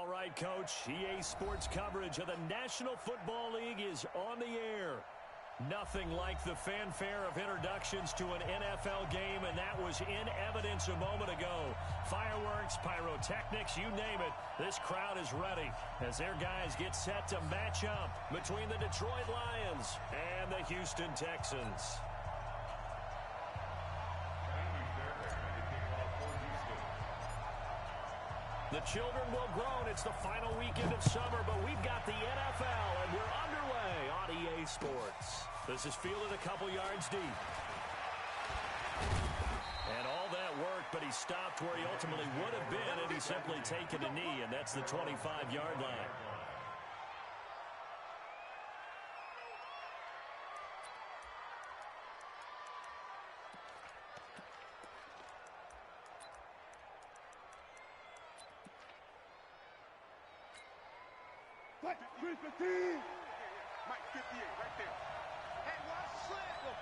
All right, Coach. EA Sports coverage of the National Football League is on the air. Nothing like the fanfare of introductions to an NFL game, and that was in evidence a moment ago. Fireworks, pyrotechnics, you name it. This crowd is ready as their guys get set to match up between the Detroit Lions and the Houston Texans. The children will groan. It's the final weekend of summer, but we've got the NFL, and we're underway on EA Sports. This is fielded a couple yards deep. And all that work, but he stopped where he ultimately would have been had he simply taken a knee, and that's the 25-yard line. Mike 315. Mike 58, right there. Hey, watch the slant. 40.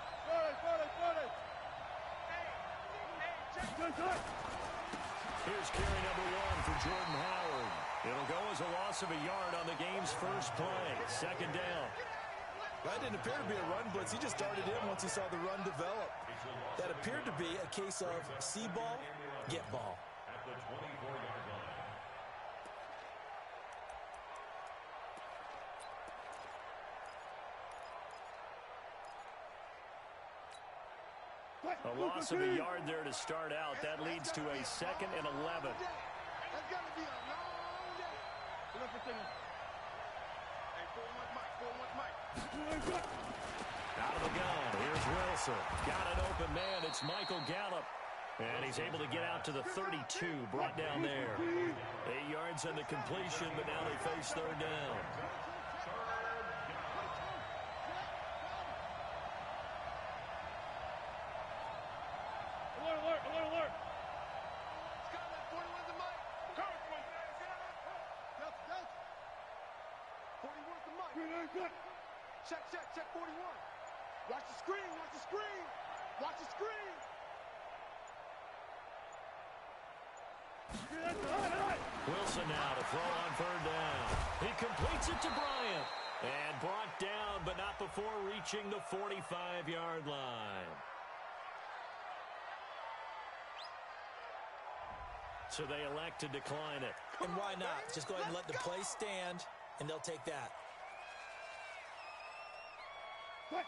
Hey, check. Here's carry number 1 for Jordan Howard. It'll go as a loss of a yard on the game's first play. Second down. That didn't appear to be a run blitz. He just darted in once he saw the run develop. That appeared to be a case of see ball, get ball. At the 24-yard line. A loss of a yard there to start out. That leads to a 2nd and 11. That's got to be a long day. Hey, 4-1 Mike. Out of the gun. Here's Wilson. Got an open man. It's Michael Gallup. And he's able to get out to the 32. Brought down there. 8 yards on the completion, but now they face third down. Alert. Scotland, 41's the mic. Cover 41's the mic. Check 41. Watch the screen. Wilson now to throw on third down. He completes it to Bryant. And brought down, but not before reaching the 45-yard line. So they elect to decline it. And why not? Just go ahead and let the play stand, and they'll take that. Come on.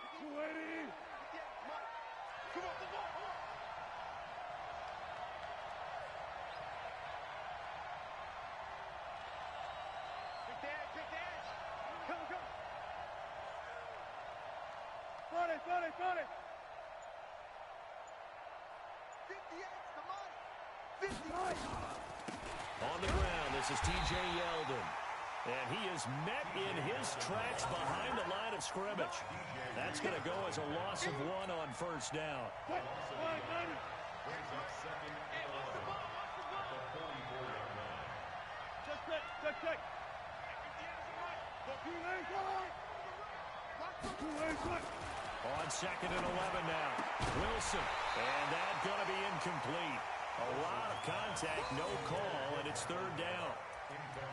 Big dash. Come. 40. 58, come on. 59. On the ground, this is T.J. Yeldon. And he is met in his tracks behind the line of scrimmage. That's going to go as a loss of 1 on first down. Brings up 2nd and 11 at the 44-yard line. Check. On 2nd and 11 now. Wilson. And that's going to be incomplete. A lot of contact, no call, and it's third down.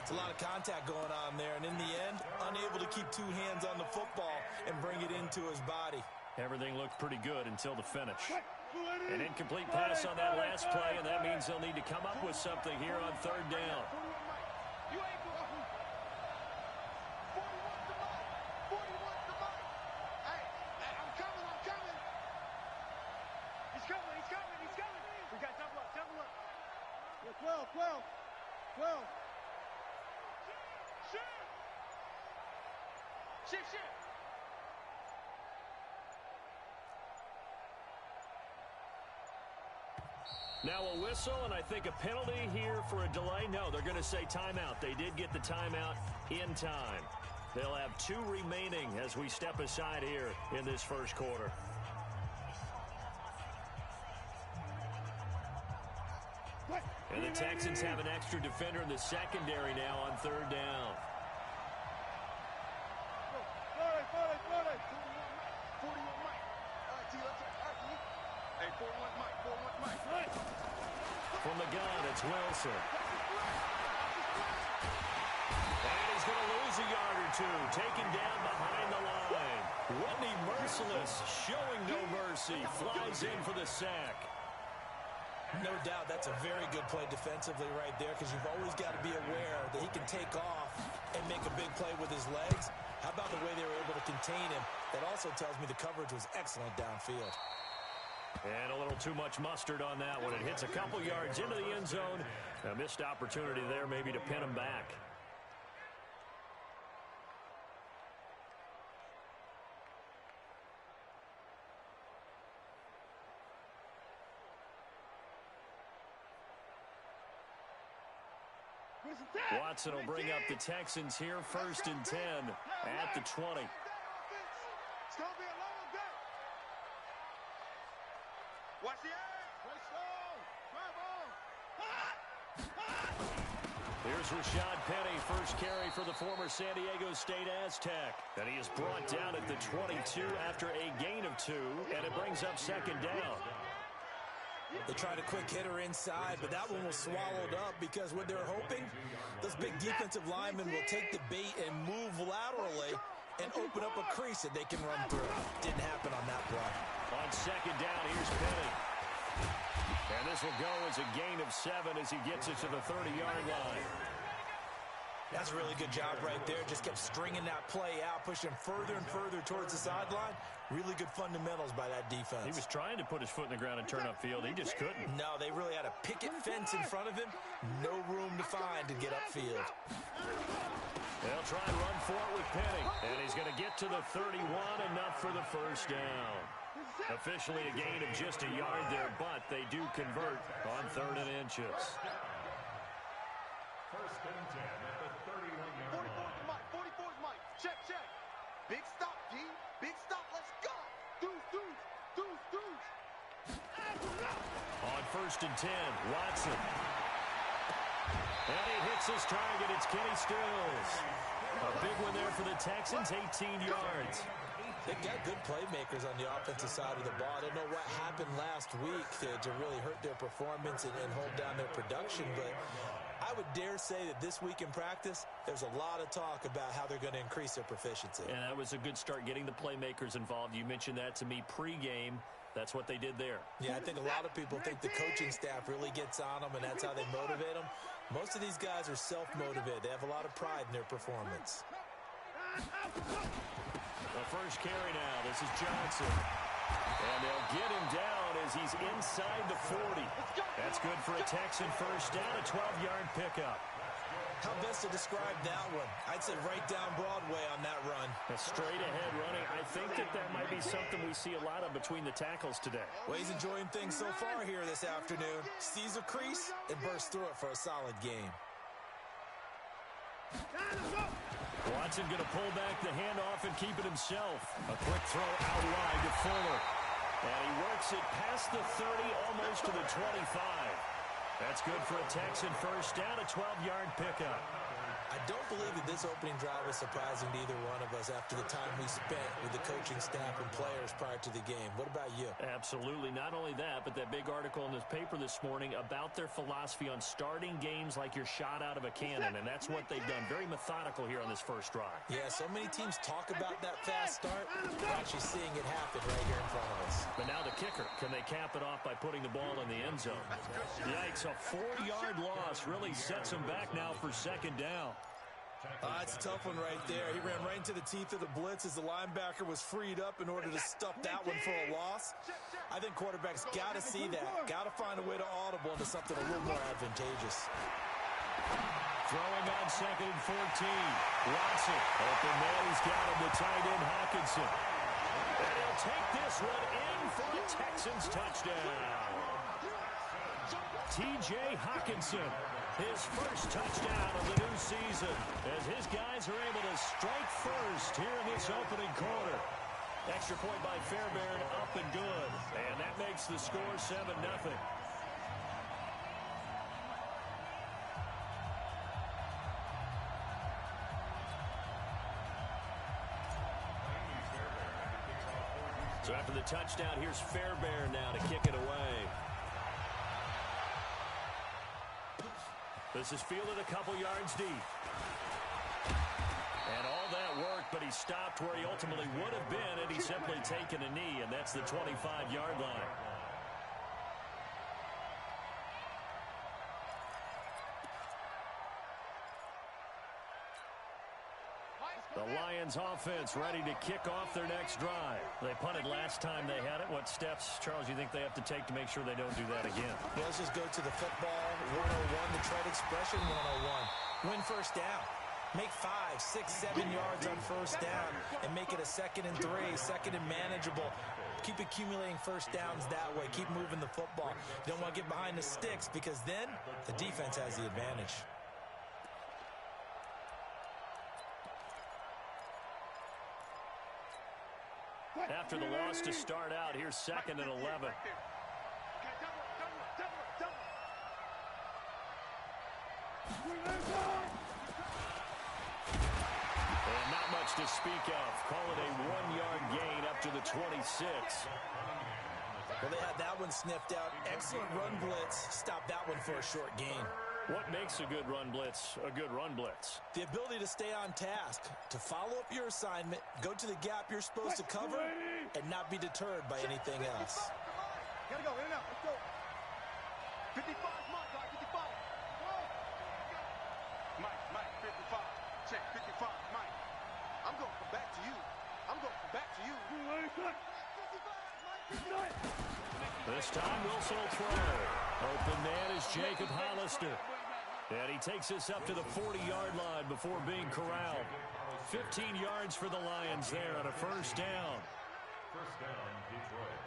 It's a lot of contact going on there, and in the end, unable to keep 2 hands on the football and bring it into his body. Everything looked pretty good until the finish. An incomplete pass on that last play, and that means they'll need to come up with something here on third down. We got double up. 12. Shift. Now a whistle, and I think a penalty here for a delay. No, they're going to say timeout. They did get the timeout in time. They'll have 2 remaining as we step aside here in this first quarter. And the Texans have an extra defender in the secondary now on third down. 41 Mike. All right, T, let's go. Hey, 41 Mike. From the gun, it's Wilson. two, taken down behind the line. Whitney Merciless, showing no mercy, flies in for the sack. No doubt that's a very good play defensively right there, because you've always got to be aware that he can take off and make a big play with his legs. How about the way they were able to contain him? That also tells me the coverage was excellent downfield. And a little too much mustard on that one. It hits a couple yards into the end zone. A missed opportunity there maybe to pin him back. Watson will bring up the Texans here, 1st and 10 at the 20. It's going to be a long day. Watch the air. Play slow. Drive on. Here's Rashad Penny, first carry for the former San Diego State Aztec. And he is brought down at the 22 after a gain of 2, and it brings up 2nd down. They tried a quick hitter inside, but that one was swallowed up because what they're hoping, those big defensive linemen will take the bait and move laterally and open up a crease that they can run through. Didn't happen on that play. On 2nd down, here's Penny. And this will go as a gain of 7 as he gets it to the 30-yard line. That's a really good job right there. Just kept stringing that play out, pushing further and further towards the sideline. Really good fundamentals by that defense. He was trying to put his foot in the ground and turn upfield. He just couldn't. No, they really had a picket fence in front of him. No room to find to get upfield. They'll try and run for it with Penny. And he's going to get to the 31, enough for the first down. Officially a gain of just a yard there, but they do convert on 3rd and inches. 1st and 10 at the 31-yard line. 44's Mike. Check. Big stop, D. Big stop. Let's go. Deuce. On 1st and 10, Watson. And he hits his target. It's Kenny Stills. A big one there for the Texans, 18 yards. They've got good playmakers on the offensive side of the ball. I don't know what happened last week to really hurt their performance and hold down their production, but I would dare say that this week in practice, there's a lot of talk about how they're going to increase their proficiency. And that was a good start, getting the playmakers involved. You mentioned that to me pregame. That's what they did there. Yeah, I think a lot of people think the coaching staff really gets on them, and that's how they motivate them. Most of these guys are self-motivated. They have a lot of pride in their performance. The first carry now. This is Johnson. And they'll get him down as he's inside the 40. That's good for a Texan first down, a 12-yard pickup. How best to describe that one? I'd say right down Broadway on that run. A straight-ahead running. I think that might be something we see a lot of between the tackles today. Well, he's enjoying things so far here this afternoon. Sees a crease and bursts through it for a solid game. Watson going to pull back the handoff and keep it himself. A quick throw out wide to Fuller. And he works it past the 30, almost to the 25. That's good for a Texan first down, a 12-yard pickup. I don't believe that this opening drive is surprising to either one of us after the time we spent with the coaching staff and players prior to the game. What about you? Absolutely. Not only that, but that big article in this paper this morning about their philosophy on starting games like you're shot out of a cannon, and that's what they've done. Very methodical here on this first drive. Yeah, so many teams talk about that fast start. We're actually seeing it happen right here in front of us. But now the kicker. Can they cap it off by putting the ball in the end zone? Yikes, a 4-yard loss really sets them back now for 2nd down. It's a tough one right there. He ran right into the teeth of the blitz as the linebacker was freed up in order to stuff that one for a loss. I think quarterbacks got to see that. Got to find a way to audible into something a little more advantageous. Throwing on 2nd and 14. Watson. Open man, he's got him. The tight end, Hawkinson. And he'll take this one in for a Texans touchdown. T.J. Hawkinson. His first touchdown of the new season as his guys are able to strike first here in this opening quarter. Extra point by Fairbairn, up and good. And that makes the score 7-0. So after the touchdown, here's Fairbairn now to kick it away. This is fielded a couple yards deep. And all that stopped where he ultimately would have been, and he's simply taken a knee, and that's the 25-yard line. The Lions offense ready to kick off their next drive. They punted last time they had it. What steps, Charles, you think they have to take to make sure they don't do that again? Well, let's just go to the football 101, the trade expression 101. Win first down. Make 5, 6, 7 yards on first down and make it a 2nd and 3, 2nd and manageable. Keep accumulating first downs that way. Keep moving the football. You don't want to get behind the sticks because then the defense has the advantage. After the loss to start out, here's 2nd and 11. And not much to speak of. Call it a 1-yard gain up to the 26. Well, they had that one sniffed out. Excellent run blitz. Stop that one for a short gain. What makes a good run blitz a good run blitz? The ability to stay on task, to follow up your assignment, go to the gap you're supposed to cover, and not be deterred by anything else. Gotta go, in and out, let's go. 55, Mike, 55. Mike, 55. Check, 55, Mike. I'm going to come back to you. This time, Wilson will throw. Open man is Jacob Hollister. And he takes us up to the 40-yard line before being corralled. 15 yards for the Lions there on a first down. First down, Detroit.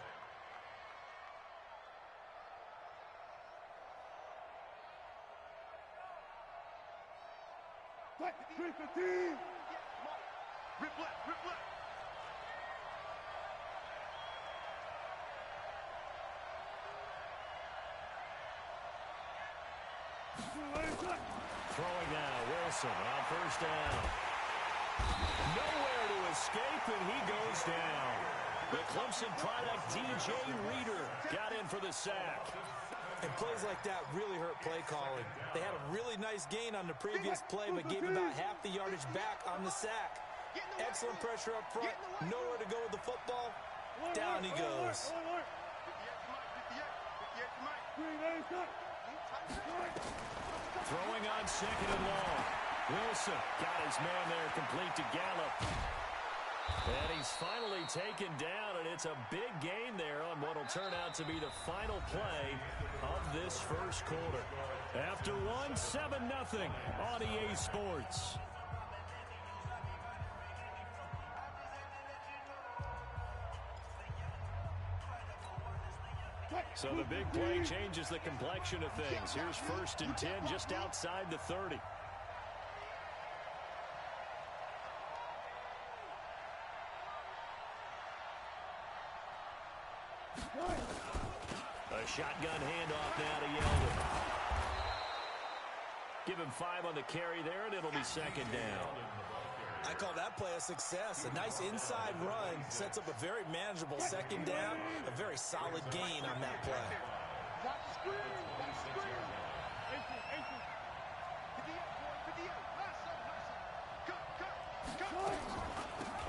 Rip left, rip left. Throwing now, Wilson on first down. Nowhere to escape, and he goes down. The Clemson product, DJ Reader, got in for the sack. And plays like that really hurt play calling. They had a really nice gain on the previous play, but gave about half the yardage back on the sack. Excellent pressure up front. Nowhere to go with the football. Down he goes. Throwing on 2nd and long. Wilson got his man there complete to Gallup. And he's finally taken down, and it's a big gain there on what will turn out to be the final play of this first quarter. After one, 7-0 on EA Sports. So the big play changes the complexion of things. Here's 1st and 10 just outside the 30. A shotgun handoff now to Yeldon. Give him 5 on the carry there, and it'll be 2nd down. I call that play a success. A nice inside run sets up a very manageable 2nd down. A very solid gain on that play.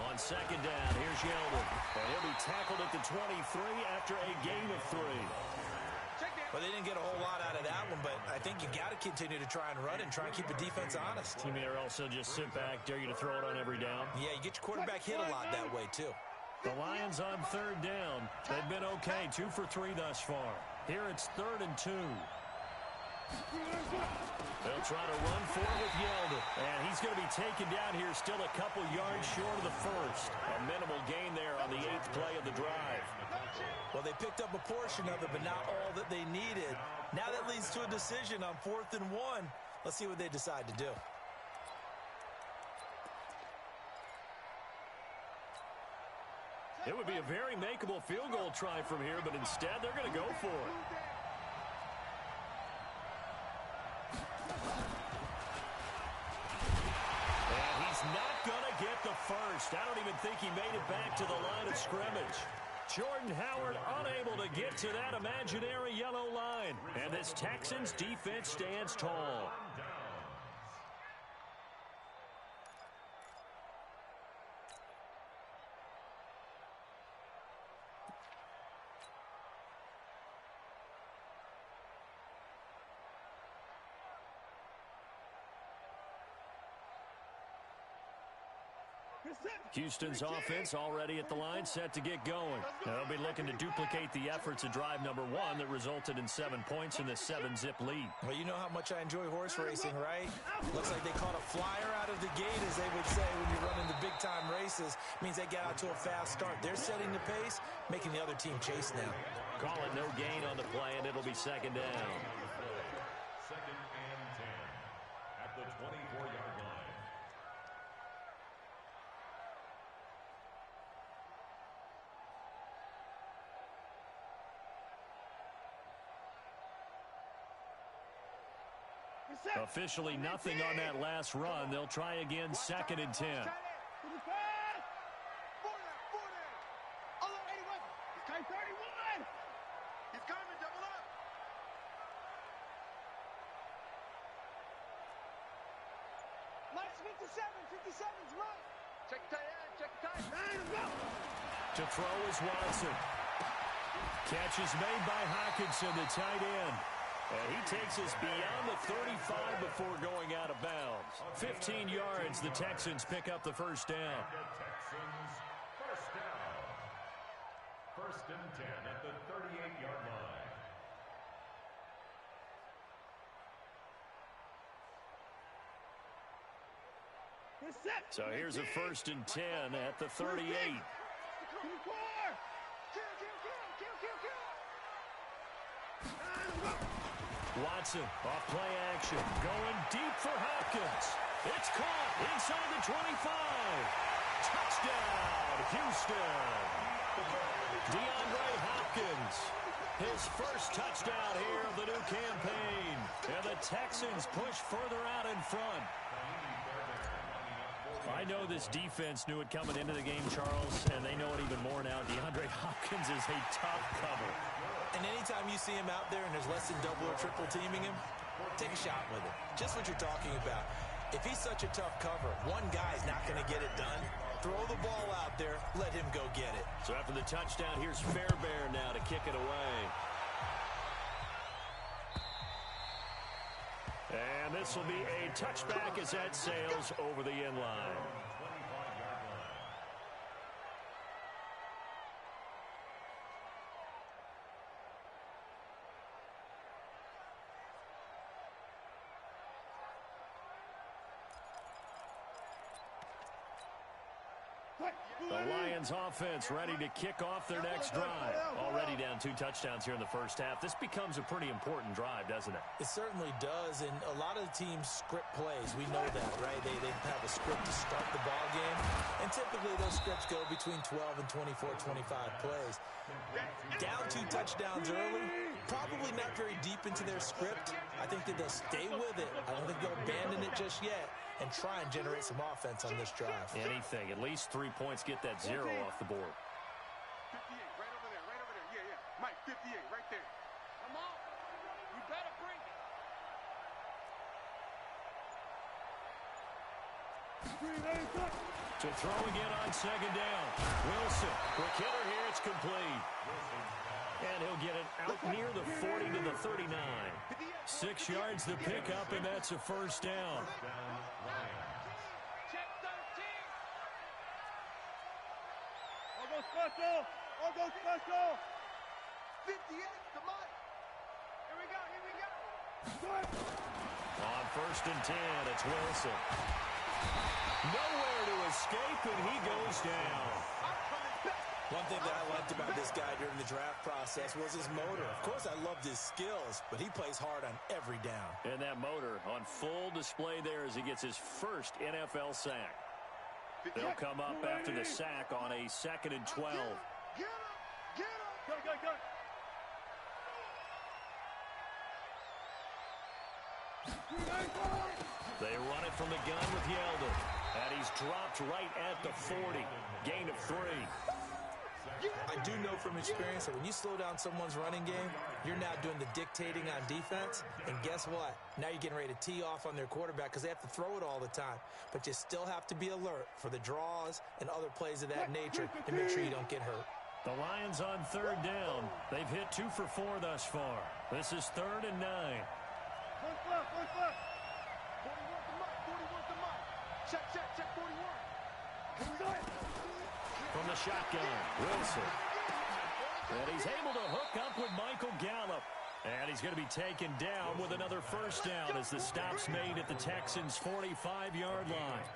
On 2nd down, here's Yeldon. And he'll be tackled at the 23 after a gain of 3. Well, they didn't get a whole lot out of that one, but I think you got to continue to try and run and try and keep the defense honest. You mean or also just sit back, dare you to throw it on every down? Yeah, you get your quarterback hit a lot that way, too. The Lions on 3rd down. They've been okay, 2 for 3 thus far. Here it's 3rd and 2. They'll try to run for it with Yeldon. And he's going to be taken down here still a couple yards short of the first. A minimal gain there on the 8th play of the drive. Well, they picked up a portion of it, but not all that they needed. Now that leads to a decision on 4th and 1. Let's see what they decide to do. It would be a very makeable field goal try from here, but instead they're going to go for it. And he's not going to get the first. I don't even think he made it back to the line of scrimmage. Jordan Howard unable to get to that imaginary yellow line. And this Texans defense stands tall. Houston's offense already at the line, set to get going. They'll be looking to duplicate the efforts of drive number 1 that resulted in 7 points in the 7-zip lead. Well, you know how much I enjoy horse racing, right? Looks like they caught a flyer out of the gate, as they would say when you're running the big-time races. Means they get out to a fast start. They're setting the pace, making the other team chase now. Call it no gain on the play, and it'll be second down. Second and 10 at the 24-yard line. Officially nothing on that last run. They'll try again, second and 10. He's coming, double up. Last 57's right. Check tight end, check tight end. To throw is Watson. Catch is made by Hawkinson, the tight end. And he takes us beyond the 35 before going out of bounds. 15 yards, the Texans pick up the first down. Texans first down. First and 10 at the 38-yard line. So here's a first and 10 at the 38. Watson off play action, going deep for Hopkins. It's caught inside the 25. Touchdown, Houston. DeAndre Hopkins, his first touchdown here of the new campaign. And the Texans push further out in front. I know this defense knew it coming into the game, Charles, and they know it even more now. DeAndre Hopkins is a tough cover. And anytime you see him out there and there's less than double or triple teaming him, take a shot with him. Just what you're talking about. If he's such a tough cover, one guy's not going to get it done. Throw the ball out there, let him go get it. So after the touchdown, here's Fairbairn now to kick it away. And this will be a touchback as that sails over the end line. The Lions offense ready to kick off their next drive. Already down 2 touchdowns here in the first half. This becomes a pretty important drive, doesn't it? It certainly does, and a lot of the teams script plays. We know that, right? They have a script to start the ball game, and typically those scripts go between 12 and 24, 25 plays. Down 2 touchdowns early, probably not very deep into their script. I think that they'll stay with it. I don't think they'll abandon it just yet and try and generate some offense on this drive. Anything. At least 3 points, get that 0 off the board. 58, right over there, right over there. Yeah, yeah. Mike, 58, right there. Come on. You better bring it. To throw again on second down. Wilson, quick hitter here, it's complete. And he'll get it out near the 40 to the 39. 6 yards to pick up, and that's a first down. Check 13. I'll go special. I'll go special. 58 to Mike. Here we go, here we go. On first and 10, it's Wilson. Nowhere to escape, and he goes down. I'm coming back. One thing that I liked about this guy during the draft process was his motor. Of course, I loved his skills, but he plays hard on every down. And that motor on full display there as he gets his first NFL sack. They'll come up after the sack on a 2nd and 12. Get him, get him. Go. They run it from the gun with Yeldon. And he's dropped right at the 40. Gain of 3. I do know from experience that when you slow down someone's running game, you're now doing the dictating on defense. And guess what? Now you're getting ready to tee off on their quarterback because they have to throw it all the time. But you still have to be alert for the draws and other plays of that nature to make sure you don't get hurt. The Lions on 3rd down. They've hit 2 for 4 thus far. This is 3rd and 9. 41 to Mike, 41 to Mike. Check, 41. From the shotgun, Wilson. And he's able to hook up with Michael Gallup. And he's going to be taken down with another first down as the stop's made at the Texans' 45-yard line.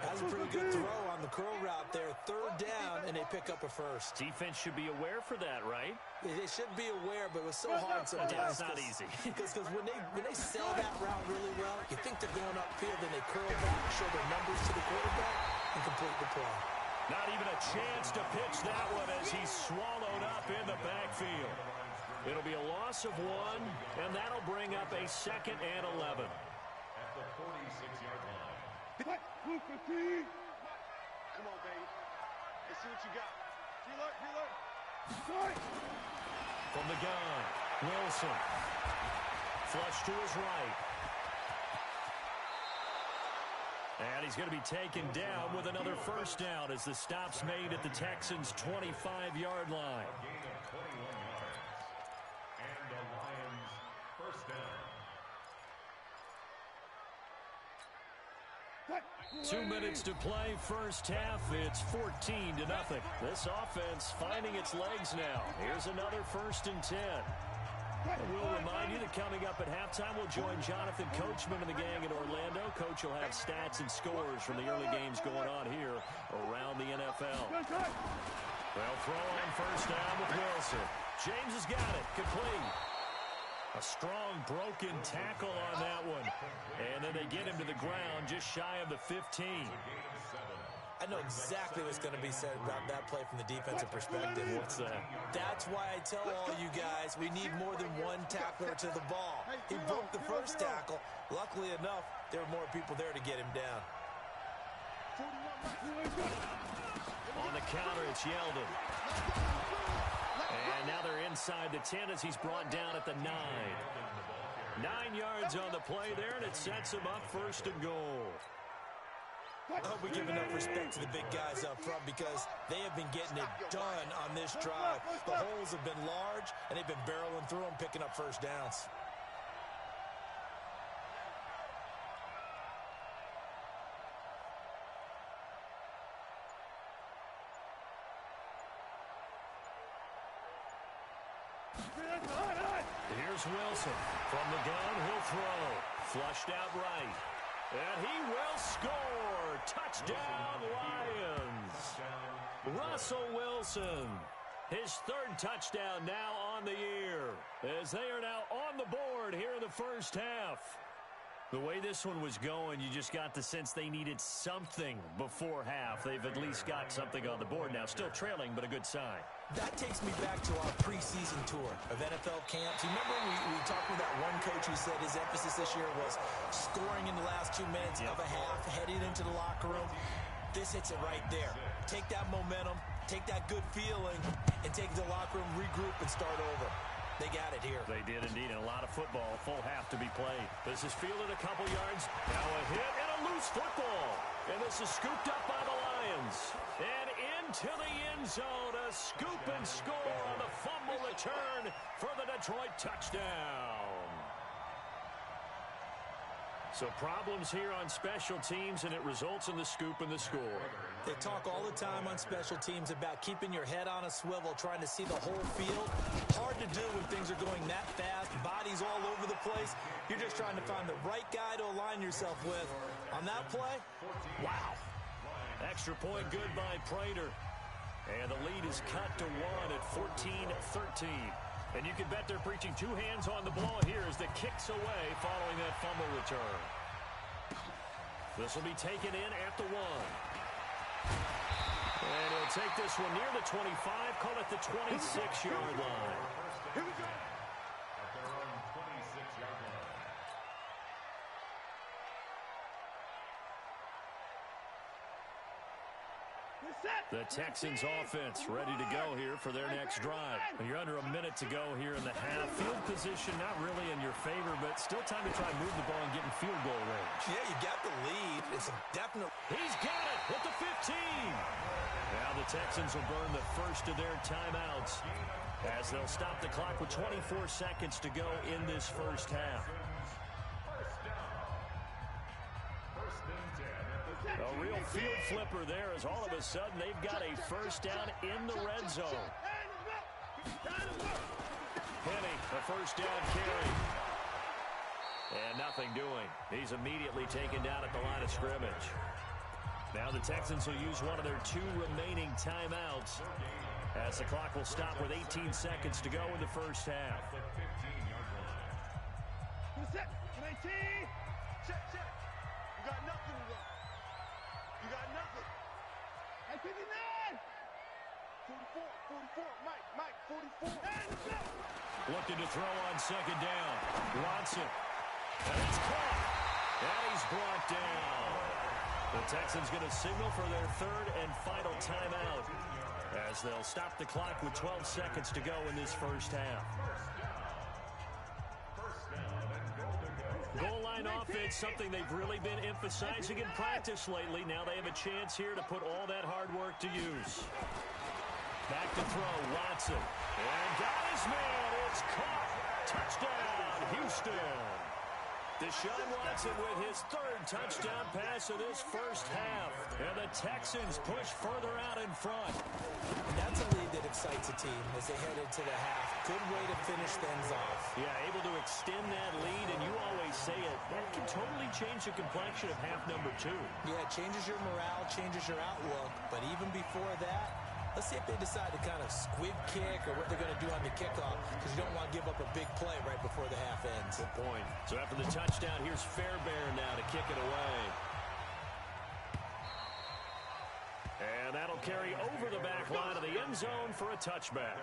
That's a pretty good throw on the curl route there. Third down, and they pick up a first. Defense should be aware for that, right? They should be aware, but it was so hard sometimes. Yeah, it's not easy. Because when they sell that route really well, you think they're going upfield, then they curl back, show their numbers to the quarterback, and complete the play. Not even a chance to pitch that one as he's swallowed up in the backfield. It'll be a loss of 1, and that'll bring up a 2nd and 11. At the 46-yard line. Come on, baby. Let's see what you got. Reload. From the gun, Wilson. Flush to his right. And he's going to be taken down with another first down as the stop's made at the Texans' 25-yard line. A gain of 21 yards. And the Lions first down. 2 minutes to play, first half. It's 14-0. This offense finding its legs now. Here's another 1st and 10. And we'll remind you that coming up at halftime, we'll join Jonathan Coachman and the gang in Orlando. Coach will have stats and scores from the early games going on here around the NFL. They'll throw on first down with Wilson. James has got it, complete. A strong broken tackle on that one. And then they get him to the ground just shy of the 15. I know exactly what's going to be said about that play from the defensive perspective. What's that? That's why I tell all you guys we need more than one tackler to the ball. He broke the first tackle. Luckily enough, there were more people there to get him down. On the counter, it's Yeldon. And now they're inside the 10 as he's brought down at the 9. 9 yards on the play there, and it sets him up 1st and goal. I hope we give enough respect to the big guys up front because they have been getting it done on this drive. The holes have been large, and they've been barreling through them, picking up first downs. Here's Wilson. From the gun, he'll throw. Flushed out right. And he will score. Touchdown, Lions. Russell Wilson. His 3rd touchdown now on the year as they are now on the board here in the first half. The way this one was going, you just got the sense they needed something before half. They've at least got something on the board now. Still trailing, but a good sign. That takes me back to our preseason tour of NFL camps. You remember we talked with that one coach who said his emphasis this year was scoring in the last 2 minutes of a half, heading into the locker room. This hits it right there. Take that momentum, take that good feeling, and take the locker room, regroup, and start over. They got it here. They did indeed, and a lot of football, full half to be played. This is fielded a couple yards. Now a hit and a loose football. And this is scooped up by the Lions. And into the end zone, a scoop and score on the fumble return for the Detroit touchdown. So problems here on special teams, and it results in the scoop and the score. They talk all the time on special teams about keeping your head on a swivel, trying to see the whole field. Hard to do when things are going that fast, bodies all over the place. You're just trying to find the right guy to align yourself with. On that play, wow. Extra point good by Prater. And the lead is cut to 1 at 14-13. And you can bet they're preaching 2 hands on the ball here as the kick's away following that fumble return. This will be taken in at the 1. And he'll take this one near the 25, call it the 26-yard line. Here we go. At their own 26-yard line. The Texans offense ready to go here for their next drive. You're under a minute to go here in the half. Field position not really in your favor, but still time to try and move the ball and get in field goal range. Yeah, you got the lead. It's a definite. He's got it at the 15. Now the Texans will burn the first of their timeouts as they'll stop the clock with 24 seconds to go in this first half. First down. 1st and 10 at the A real flipper there as all of a sudden they've got a first down in the red zone. Penny, a first down carry. And nothing doing. He's immediately taken down at the line of scrimmage. Now the Texans will use one of their 2 remaining timeouts as the clock will stop with 18 seconds to go in the first half. Check, check. You got nothing to run. You got nothing. Hey, 59! 44, Mike, 44. Looking to throw on second down. Watson. And it's caught. And he's brought down. The Texans going to signal for their 3rd and final timeout as they'll stop the clock with 12 seconds to go in this first half. Goal line offense, something they've really been emphasizing in practice lately. Now they have a chance here to put all that hard work to use. Back to throw, Watson. And got his man. It's caught. Touchdown, Houston. Deshaun Watson with his 3rd touchdown pass of this first half. And the Texans push further out in front. And that's a lead that excites a team as they head into the half. Good way to finish things off. Yeah, able to extend that lead, and you always say it, that can totally change the complexion of half number 2. Yeah, it changes your morale, changes your outlook. But even before that, let's see if they decide to kind of squib kick or what they're going to do on the kickoff, because you don't want to give up a big play right before the half ends. Good point. So after the touchdown, here's Fairbairn now to kick it away. And that'll carry over the back line of the end zone for a touchback.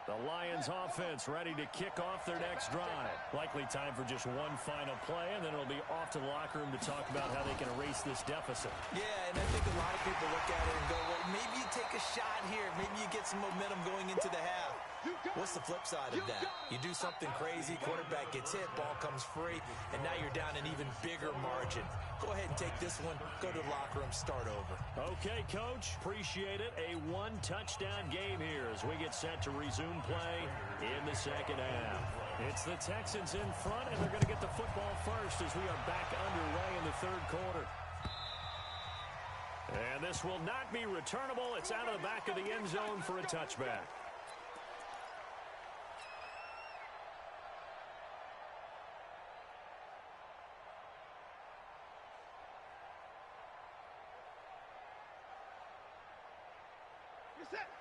The Lions offense ready to kick off their next drive. Likely time for just one final play, and then it'll be off to the locker room to talk about how they can erase this deficit. Yeah, and I think a lot of people look at it and go, well, maybe you take a shot here. Maybe you get some momentum going into the half. What's the flip side of that? You do something crazy, quarterback gets hit, ball comes free, and now you're down an even bigger margin. Go ahead and take this one, go to the locker room, start over. Okay, Coach. Appreciate it. A 1-touchdown game here as we get set to resume play in the second half. It's the Texans in front, and they're going to get the football first as we are back underway in the 3rd quarter. And this will not be returnable. It's out of the back of the end zone for a touchback.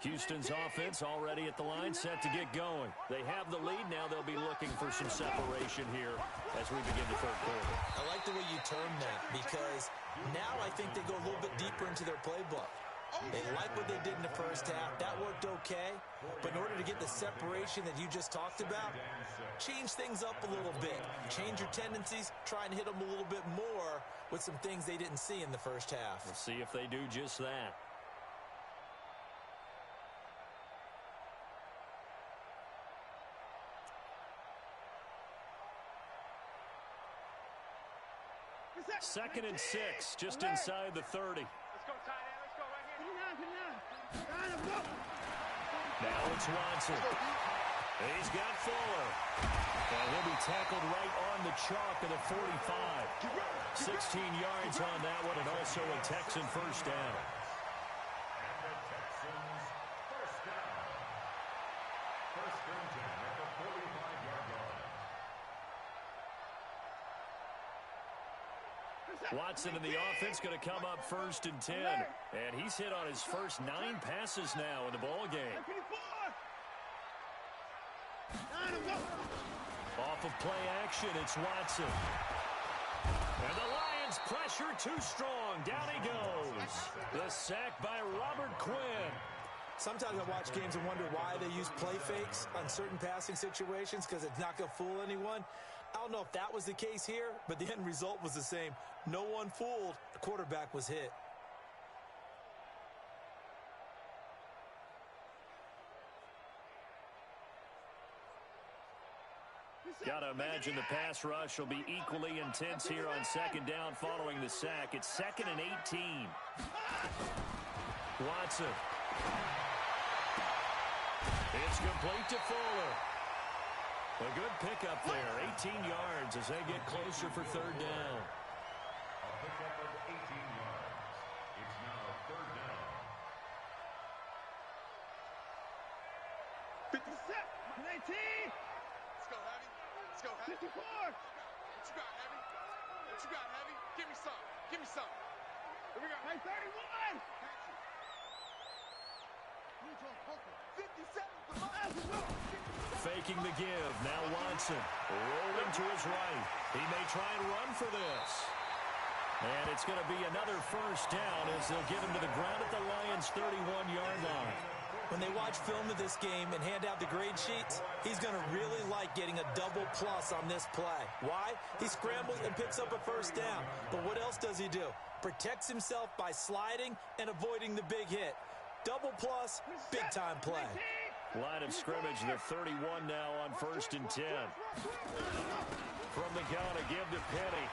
Houston's offense already at the line, set to get going. They have the lead. Now they'll be looking for some separation here as we begin the 3rd quarter. I like the way you term that, because now I think they go a little bit deeper into their playbook. They like what they did in the first half. That worked okay. But in order to get the separation that you just talked about, change things up a little bit. Change your tendencies. Try and hit them a little bit more with some things they didn't see in the first half. We'll see if they do just that. Second and 6, just inside the 30. Let's go, tight end. Let's go right here. Now it's Watson. He's got Fuller. And he'll be tackled right on the chalk of the 45. 16 yards on that one, and also a Texan first down. And the Texans first down. First and 10 at the 45-yard line. Watson in the offense going to come up first and 10. And he's hit on his first 9 passes now in the ball game. Off of play action, it's Watson. And the Lions pressure too strong. Down he goes. The sack by Robert Quinn. Sometimes I watch games and wonder why they use play fakes on certain passing situations, because it's not going to fool anyone. I don't know if that was the case here, but the end result was the same. No one fooled. The quarterback was hit. Got to imagine the pass rush will be equally intense here on second down following the sack. It's 2nd and 18. Watson. It's complete to Fuller. A good pickup there, 18 yards as they get closer for third down. A pickup of 18 yards. It's now third down. 57, 18. Let's go, Heavy. Let's go, Heavy. 54. What you got, Heavy? What you got, Heavy? Give me some. Give me some. Here we go. Hey, 31. 57. Faking the give. Now Watson rolling to his right. He may try and run for this. And it's going to be another first down as they'll get him to the ground at the Lions' 31-yard line. When they watch film of this game and hand out the grade sheets, he's going to really like getting a double plus on this play. Why? He scrambles and picks up a first down. But what else does he do? Protects himself by sliding and avoiding the big hit. Double plus, big-time play. Line of scrimmage, the 31 now on 1st and 10. From the gun, a give to Penny.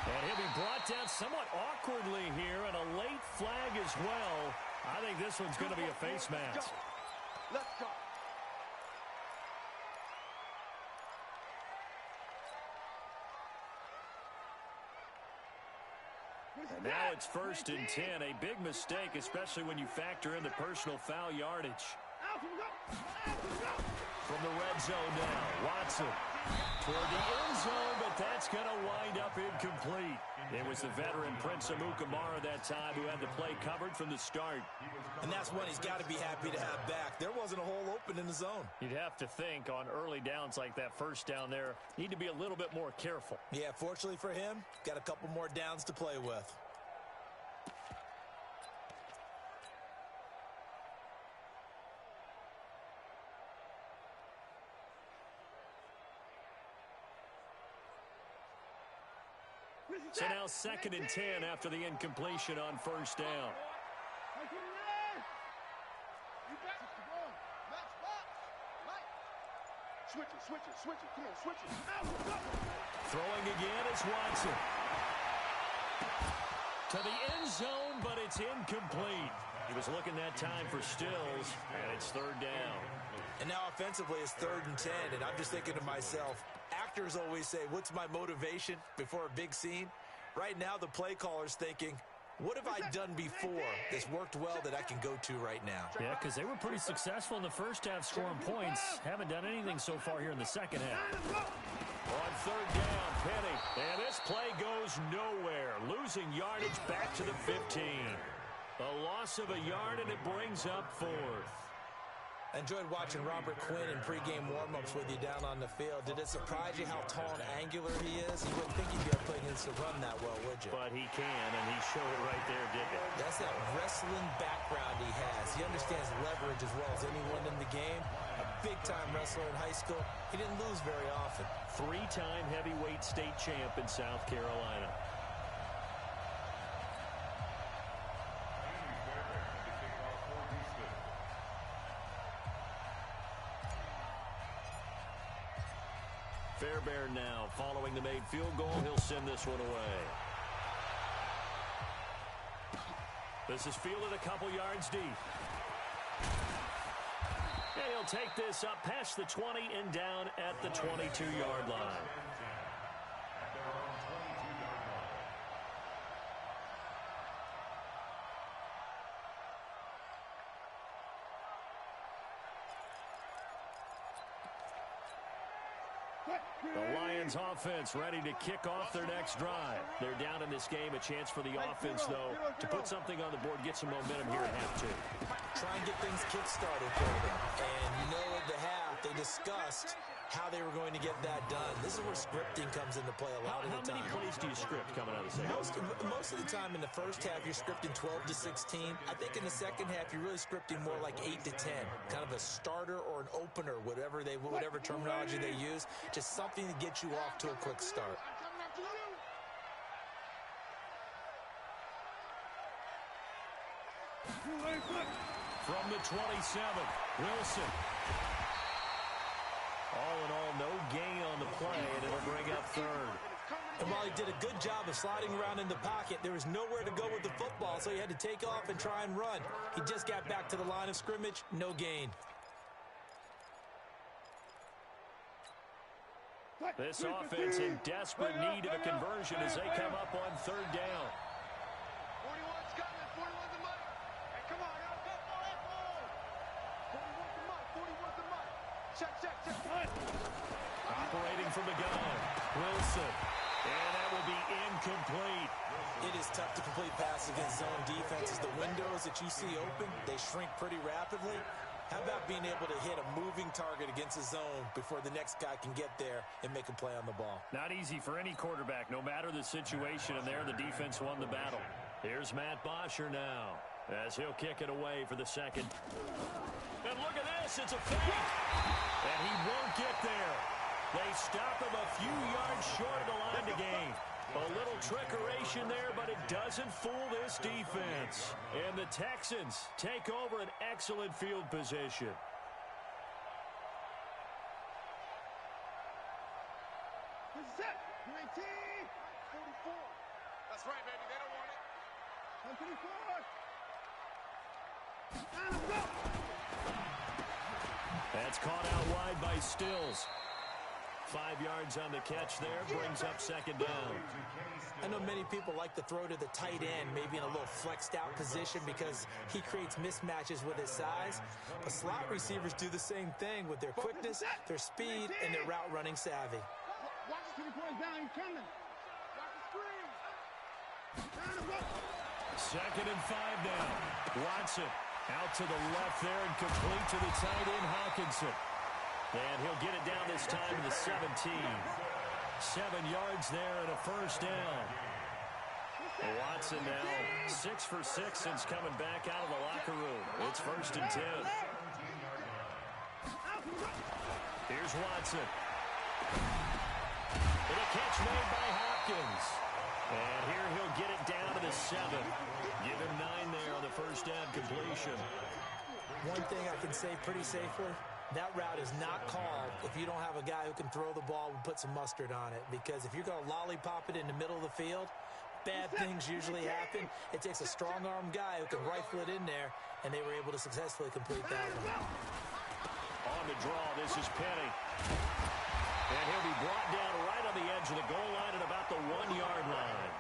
And he'll be brought down somewhat awkwardly here, and a late flag as well. I think this one's going to be a face mask. Let's go. And now it's 1st and 10. A big mistake, especially when you factor in the personal foul yardage. From the red zone now, Watson toward the end zone, but that's going to wind up incomplete. It was the veteran Prince Amukamara that time who had the play covered from the start. And that's one he's got to be happy to have back. There wasn't a hole open in the zone. You'd have to think on early downs like that first down there, need to be a little bit more careful. Yeah, fortunately for him, got a couple more downs to play with. So now 2nd and 10 after the incompletion on first down. Switch it. Come on, switch it. Throwing again is Watson. To the end zone, but it's incomplete. He was looking that time for Stills, and it's 3rd down. And now offensively it's 3rd and 10, and I'm just thinking to myself, actors always say, what's my motivation before a big scene? Right now the play caller's thinking, what have I done before that's worked well that I can go to right now? Yeah, because they were pretty successful in the first half scoring points. Haven't done anything so far here in the second half. On 3rd down, Penny. And this play goes nowhere. Losing yardage back to the 15. A loss of a yard, and it brings up 4th. I enjoyed watching Robert Quinn in pregame warm-ups with you down on the field. Did it surprise you how tall and angular he is? You wouldn't think he'd be able to play against the run that well, would you? But he can, and he showed it right there, didn't he? That's that wrestling background he has. He understands leverage as well as anyone in the game. A big-time wrestler in high school. He didn't lose very often. 3-time heavyweight state champ in South Carolina. Fairbairn now following the made field goal. He'll send this one away. This is fielded a couple yards deep. And he'll take this up past the 20 and down at the 22-yard line. The Lions offense ready to kick off their next drive. They're down in this game. A chance for the offense, though, to put something on the board, get some momentum here at half 2. Try and get things kick-started for them. And you know at the half, they discussed how they were going to get that done. This is where scripting comes into play a lot of the time. How many plays do you script coming out of the second? Most of the time in the first half, you're scripting 12 to 16. I think in the second half, you're really scripting more like 8 to 10. Kind of a starter or an opener, whatever terminology they use. Just something to get you off to a quick start. From the 27, Wilson. All in all, no gain on the play, and it'll bring up 3rd. And while he did a good job of sliding around in the pocket, there was nowhere to go with the football, so he had to take off and try and run. He just got back to the line of scrimmage, no gain. This offense in desperate need of a conversion as they come up on third down. 41's coming. 41's the mic. Hey, come on, now. Go for it. 41's the mic. 41's the mic. Check. Operating from the gun, Wilson. And that will be incomplete. It is tough to complete passes against zone defenses. The windows that you see open, they shrink pretty rapidly. How about being able to hit a moving target against a zone before the next guy can get there and make a play on the ball? Not easy for any quarterback, no matter the situation, and there the defense won the battle. Here's Matt Bosher now, as he'll kick it away for the second. And look at this, it's a fake. And he won't get there. They stop him a few yards short of the line to gain. A little trickeration there, but it doesn't fool this defense. And the Texans take over an excellent field position. Set. 19. 44. That's right, baby. They don't want it. 24. And go. That's caught out wide by Stills. 5 yards on the catch there, brings up second down. I know many people like to throw to the tight end, maybe in a little flexed out position because he creates mismatches with his size. But slot receivers do the same thing with their quickness, their speed, and their route running savvy. Watch the 3 points down. He's coming. Watch the screen. And go. 2nd and 5 now. Watson out to the left there and complete to the tight end, Hawkinson. And he'll get it down this time to the 17. 7 yards there and a first down. Watson now 6 for 6 since coming back out of the locker room. It's 1st and 10. Here's Watson. And a catch made by Hopkins. And here he'll get it down to the 7. Give him 9 there on the first down completion. One thing I can say pretty safely, that route is not called if you don't have a guy who can throw the ball and put some mustard on it. Because if you're going to lollipop it in the middle of the field, bad things usually happen. It takes a strong-arm guy who can rifle it in there, and they were able to successfully complete that one. On the draw, this is Penny. And he'll be brought down right on the edge of the goal line at about the 1-yard line.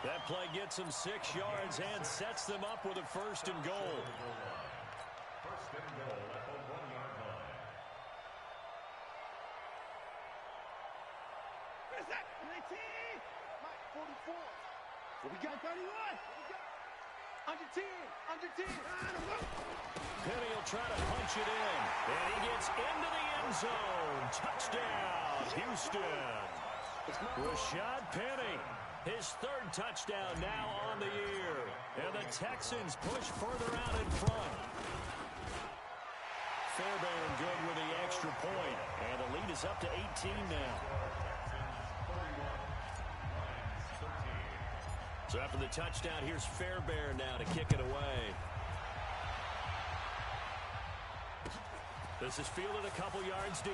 That play gets them 6 yards and sets them up with a 1st and goal. 1st and goal at the 1-yard line. Where's that? 19. Mike, 44. What we got? 31. Under 10. Under 10. And go. Penny will try to punch it in. And he gets into the end zone. Touchdown, Houston. Rashad Penny, his 3rd touchdown now on the year. And the Texans push further out in front. Fairbairn good with the extra point. And the lead is up to 18 now. So after the touchdown, here's Fairbairn now to kick it away. This is fielded a couple yards deep.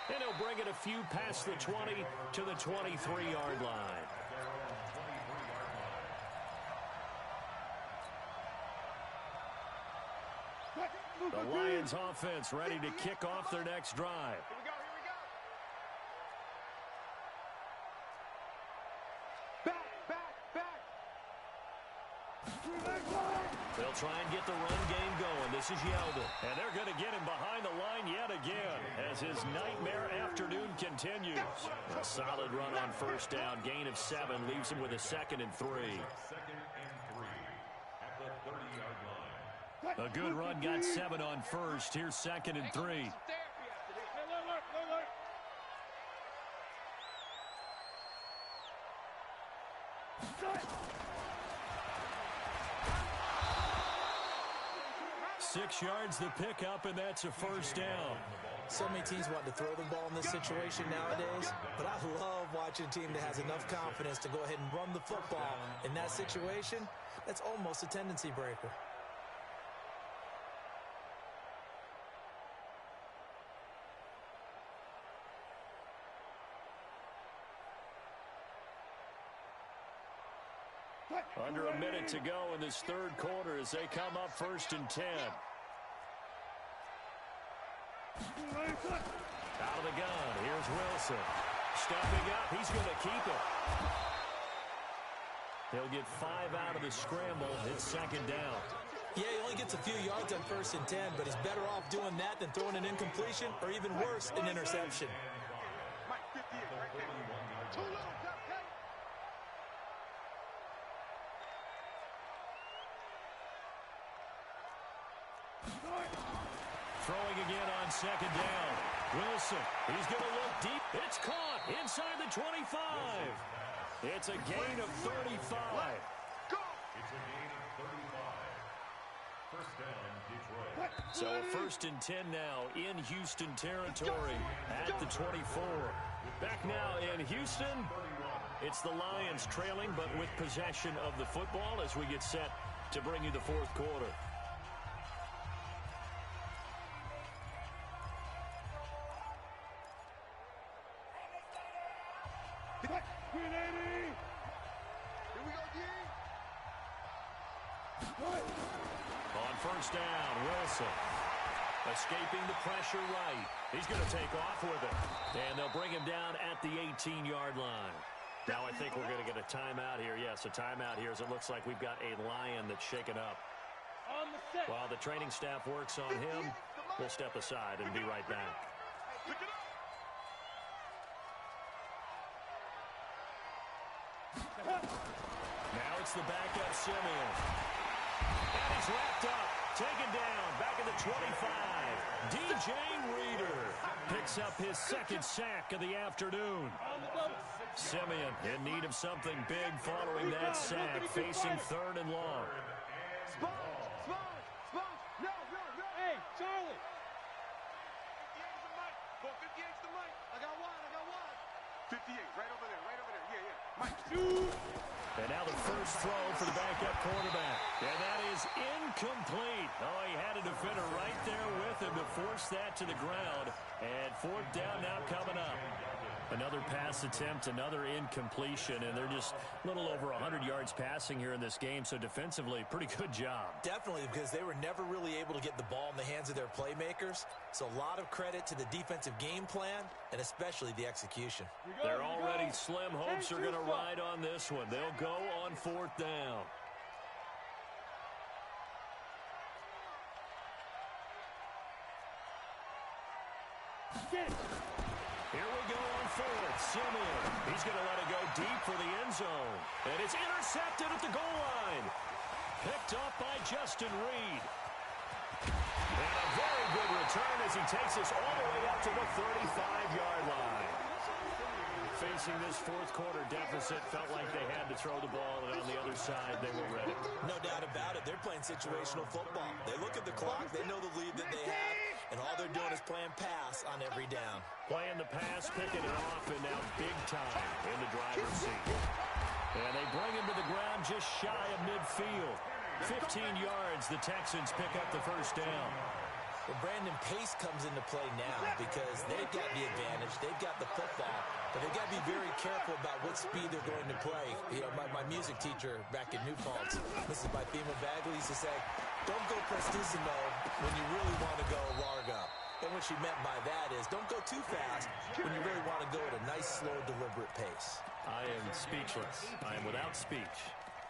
And he'll bring it a few past the 20 to the 23-yard line. The Lions offense ready to kick off their next drive. Here we go. Back. They'll try and get the run game going. This is Yeldon. And they're going to get him behind the line yet again as his nightmare afternoon continues. A solid run on first down. Gain of 7 leaves him with a 2nd and 3. 2nd and 3 at the 30-yard line. A good run got 7 on first. Here's 2nd and 3. Look. 6 yards the pickup, and that's a first down. So many teams want to throw the ball in this situation nowadays, but I love watching a team that has enough confidence to go ahead and run the football. In that situation, that's almost a tendency breaker. Under a minute to go in this third quarter as they come up 1st and 10. Out of the gun. Here's Wilson. Stepping up. He's going to keep it. He'll get 5 out of the scramble. It's 2nd down. Yeah, he only gets a few yards on 1st and 10, but he's better off doing that than throwing an incompletion or even worse, an interception. Mike, 58, right there. Too low, okay? Throwing again on 2nd down. Wilson, he's going to look deep. It's caught inside the 25. It's a gain of 35. Go! It's a gain of 35. First down, Detroit. So a 1st and 10 now in Houston territory at the 24. Back now in Houston, it's the Lions trailing but with possession of the football as we get set to bring you the 4th quarter. Here we go, D. On 1st down, Wilson escaping the pressure right. He's going to take off with it. And they'll bring him down at the 18-yard line. Now I think we're going to get a timeout here. Yes, a timeout here as it looks like we've got a Lion that's shaken up. While the training staff works on him, we'll step aside and be right back. Pick it up. Now it's the backup Simeon. And he's wrapped up. Taken down. Back at the 25. DJ Reader picks up his 2nd sack of the afternoon. Simeon in need of something big following that sack, facing 3rd and long. Sponge! No! Hey, Charlie! 58's the mic. Go 58's the mic. I got one. 58, right over there. Yeah. Mike, shoot! And now the first throw for the backup quarterback. And that is incomplete. Oh, he had a defender right there with him to force that to the ground. And 4th down now coming up. Another pass attempt, another incompletion, and they're just a little over 100 yards passing here in this game, so defensively, pretty good job. Definitely, because they were never really able to get the ball in the hands of their playmakers. So a lot of credit to the defensive game plan, and especially the execution. Their already slim hopes are going to ride on this one. They'll go on 4th down. Here we go on 4th. Simeon. He's going to let it go deep for the end zone. And it's intercepted at the goal line. Picked up by Justin Reed. And a very good return as he takes us all the way up to the 35-yard line. Facing this 4th quarter deficit, felt like they had to throw the ball, and on the other side, they were ready. No doubt about it. They're playing situational football. They look at the clock. They know the lead that they have, and all they're doing is playing pass on every down. Playing the pass, picking it off, and now big time in the driver's seat. And they bring him to the ground just shy of midfield. 15 yards, the Texans pick up the 1st down. Well, Brandon, pace comes into play now because they've got the advantage. They've got the football, but they've got to be very careful about what speed they're going to play. You know, my music teacher back in New Paltz, Mrs. Bifema Bagley, used to say, don't go prestissimo when you really want to go largo. And what she meant by that is don't go too fast when you really want to go at a nice, slow, deliberate pace. I am speechless. I am without speech.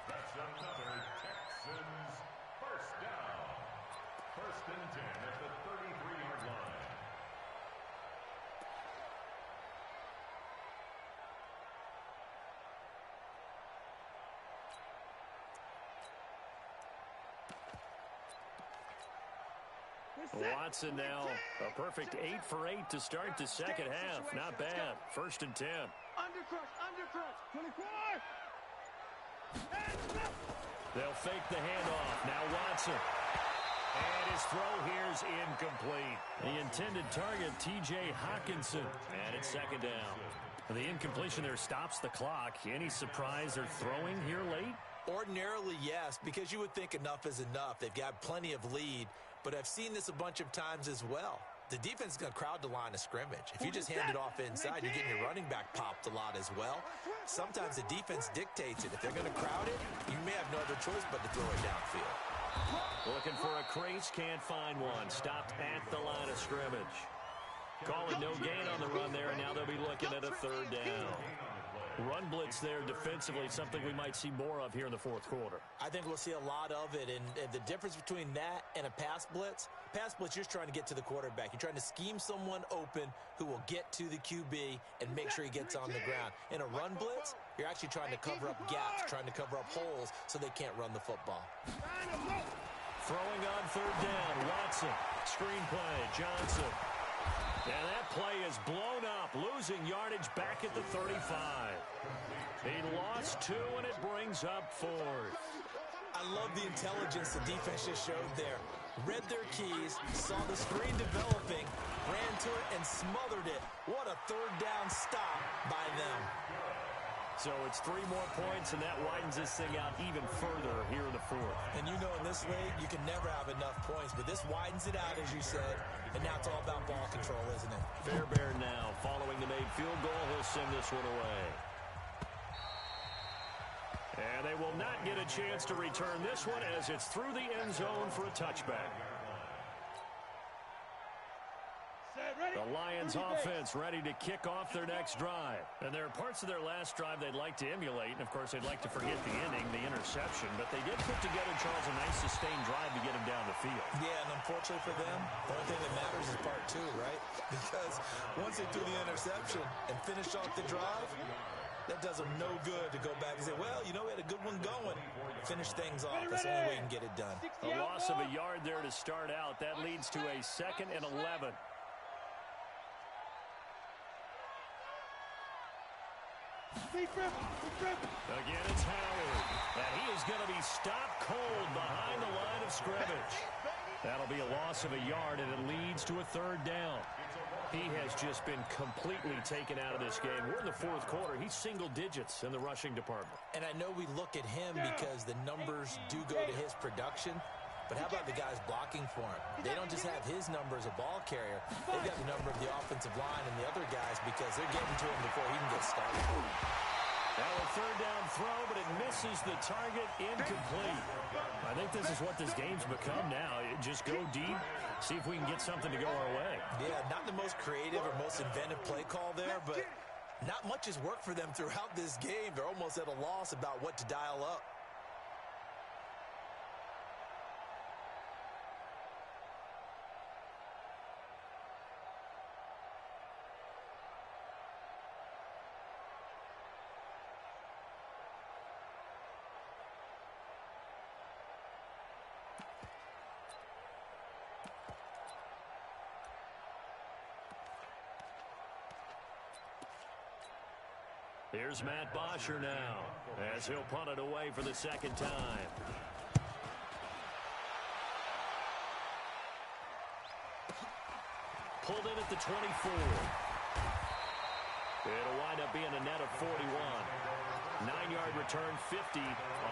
That's another Texans first down. 1st and 10 at the 33-yard line. Watson now a perfect 8 for 8 to start the second half. Not bad. 1st and 10. Undercrush. 24! They'll fake the handoff. Now Watson. And his throw here's incomplete. The intended target, T.J. Hawkinson. And it's 2nd down. The incompletion there stops the clock. Any surprise they're throwing here late? Ordinarily, yes, because you would think enough is enough. They've got plenty of lead, but I've seen this a bunch of times as well. the defense is going to crowd the line of scrimmage. If you just hand it off inside, you're getting your running back popped a lot as well. Sometimes the defense dictates it. If they're going to crowd it, you may have no other choice but to throw it downfield. Looking for a crease, can't find one. Stopped at the line of scrimmage. Calling no gain on the run there, and now they'll be looking at a third down. Run blitz there defensively, something we might see more of here in the fourth quarter. I think we'll see a lot of it, and the difference between that and a pass blitz, you're just trying to get to the quarterback. You're trying to scheme someone open who will get to the QB and make sure he gets on the ground. In a run blitz, you're actually trying to cover up gaps, trying to cover up holes so they can't run the football. Throwing on third down, Watson. Screenplay, Johnson. And that play is blown up, losing yardage back at the 35. He lost 2, and it brings up 4th. I love the intelligence the defense just showed there. Read their keys, saw the screen developing, ran to it, and smothered it. What a third down stop by them. So it's 3 more points, and that widens this thing out even further here in the fourth. And you know in this league, you can never have enough points, but this widens it out, as you said, and now it's all about ball control, isn't it? Fairbairn now, following the made field goal, he'll send this one away. And they will not get a chance to return this one as it's through the end zone for a touchback. The Lions offense ready to kick off their next drive. And there are parts of their last drive they'd like to emulate. And, of course, they'd like to forget the inning, the interception. But they did put together, Charles, a nice sustained drive to get him down the field. Yeah, and unfortunately for them, the only thing that matters is part 2, right? Because once they threw the interception and finished off the drive, that does them no good to go back and say, well, you know, we had a good one going. Finish things off. That's the only way you can get it done. A loss of a yard there to start out. That leads to a 2nd and 11. Again, it's Howard. And he is going to be stopped cold behind the line of scrimmage. That'll be a loss of a yard, and it leads to a 3rd down. He has just been completely taken out of this game. We're in the fourth quarter. He's single digits in the rushing department. And I know we look at him because the numbers do go to his production. But how about the guys blocking for him? They don't just have his number as a ball carrier. They've got the number of the offensive line and the other guys because they're getting to him before he can get started. Now a 3rd down throw, but it misses the target, incomplete. I think this is what this game's become now. Just go deep, see if we can get something to go our way. Yeah, not the most creative or most inventive play call there, but not much has worked for them throughout this game. They're almost at a loss about what to dial up. Here's Matt Bosher now as he'll punt it away for the 2nd time. Pulled in at the 24. It'll wind up being a net of 41. 9-yard return, 50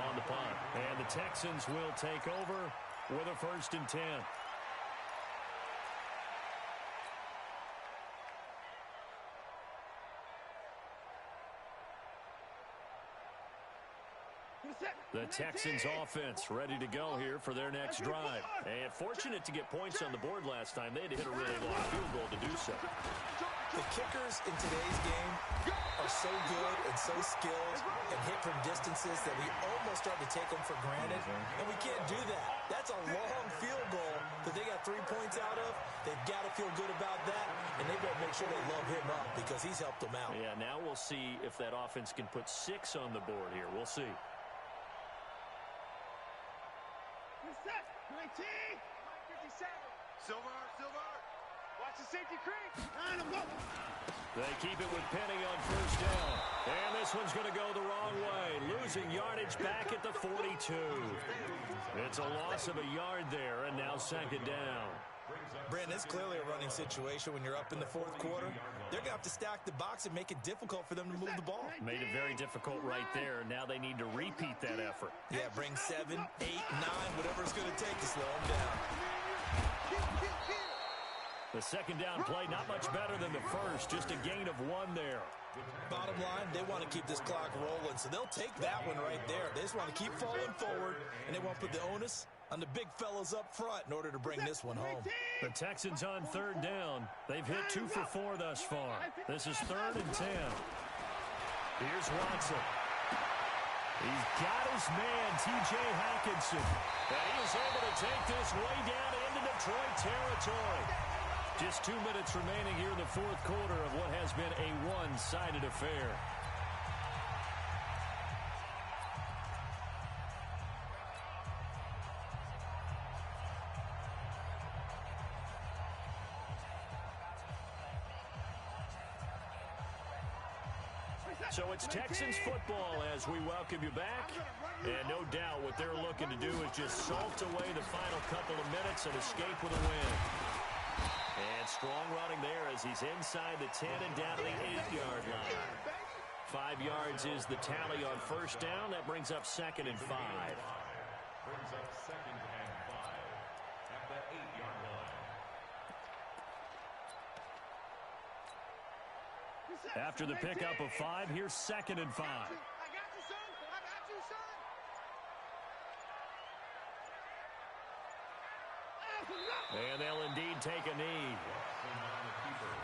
on the punt. And the Texans will take over with a 1st and 10. The Texans offense ready to go here for their next drive. And fortunate to get points on the board last time. They had to hit a really long field goal to do so. The kickers in today's game are so good and so skilled and hit from distances that we almost start to take them for granted. And we can't do that. That's a long field goal that they got 3 points out of. They've got to feel good about that. And they better make sure they love him up because he's helped them out. Yeah, now we'll see if that offense can put 6 on the board here. We'll see. Silver. Watch the safety creep. They keep it with Penny on 1st down. And this one's going to go the wrong way. Losing yardage back at the 42. It's a loss of a yard there, and now 2nd down. Brandon, it's clearly a running situation when you're up in the fourth quarter. They're going to have to stack the box and make it difficult for them to move the ball. Made it very difficult right there. Now they need to repeat that effort. Yeah, bring 7, 8, 9, whatever it's going to take to slow them down. The second down play, not much better than the first, just a gain of 1 there. Bottom line, they want to keep this clock rolling, so they'll take that one right there. They just want to keep falling forward, and they want to put the onus on the big fellas up front in order to bring this one home. The Texans on third down. They've hit 2 for 4 thus far. This is 3rd and 10. Here's Watson. He's got his man, T.J. Hawkinson. And he is able to take this way down into Detroit territory. Just 2 minutes remaining here in the fourth quarter of what has been a one-sided affair. So it's Texans football as we welcome you back. And no doubt what they're looking to do is just salt away the final couple of minutes and escape with a win. And strong running there as he's inside the 10 and down to the 8-yard line. 5 yards is the tally on first down. That brings up 2nd and 5. Brings up 2nd and 5 at the 8-yard line. After the pickup of 5, here's 2nd and 5. I got you, son. I got you, son. And they'll indeed take a knee. Watson on the keeper.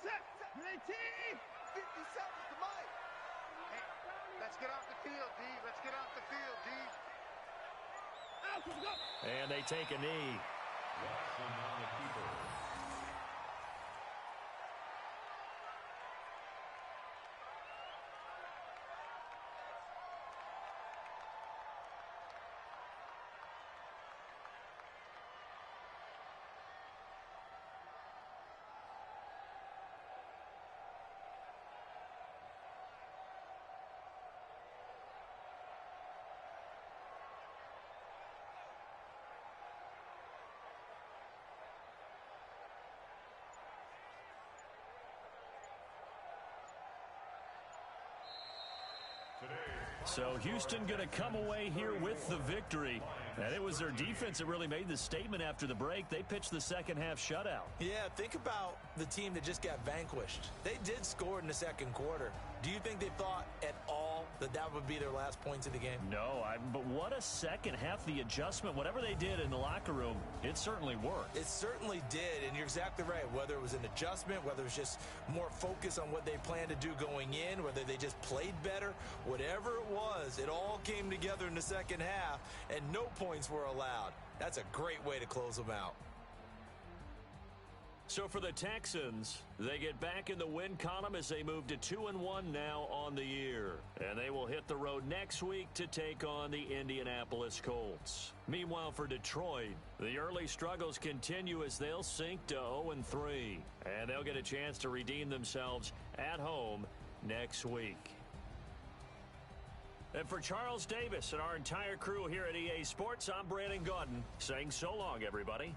Set. 19. 50 seconds to Mike. Hey, let's get off the field, D. Let's get off the field, D. Out, let's go. And they take a knee. Watson on the keeper. So Houston going to come away here with the victory. And it was their defense that really made the statement after the break. They pitched the second half shutout. Yeah, think about the team that just got vanquished. They did score in the second quarter. Do you think they thought at all that that would be their last points of the game? No, but what a second half. The adjustment, whatever they did in the locker room, it certainly worked. It certainly did, and you're exactly right. Whether it was an adjustment, whether it was just more focus on what they planned to do going in, whether they just played better, whatever it was, it all came together in the second half, and no points were allowed. That's a great way to close them out. So for the Texans, they get back in the win column as they move to 2-1 now on the year. And they will hit the road next week to take on the Indianapolis Colts. Meanwhile, for Detroit, the early struggles continue as they'll sink to 0-3. And they'll get a chance to redeem themselves at home next week. And for Charles Davis and our entire crew here at EA Sports, I'm Brandon Gaudin saying so long, everybody.